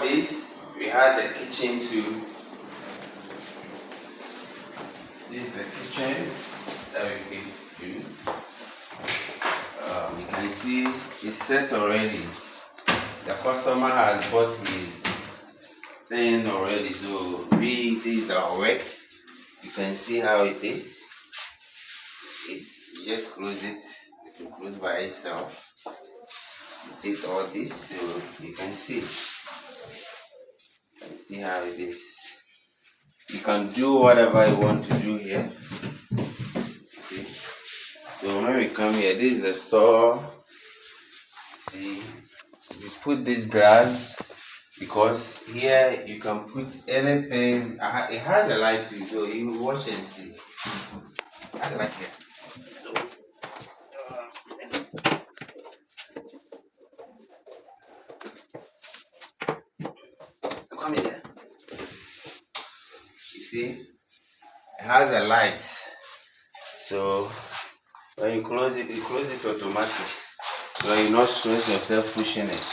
this, we had the kitchen too. This is the kitchen that we came to. You can see it's set already. The customer has bought his thing already, so this is our work. You can see how it is. You just close it. It will close by itself. You take all this, so you can see. You can see how it is. You can do whatever you want to do here. See? So when we come here, this is the store. See, we put these grass because here you can put anything. It has a light too, so you watch and see. It has a light here. So come in here. You see, it has a light. So when you close it automatic. So you're not stress yourself pushing it.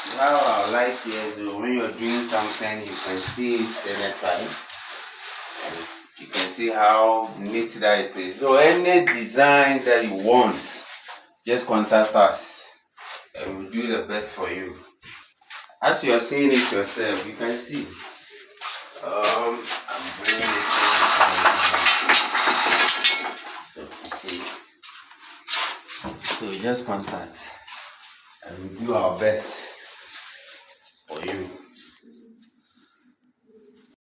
We have our light here, so when you're doing something, you can see it anytime. And you can see how neat that it is. So any design that you want, just contact us and we'll do the best for you. As you are seeing it yourself, you can see. I'm bringing this in. So you see. So just contact and we'll do our best.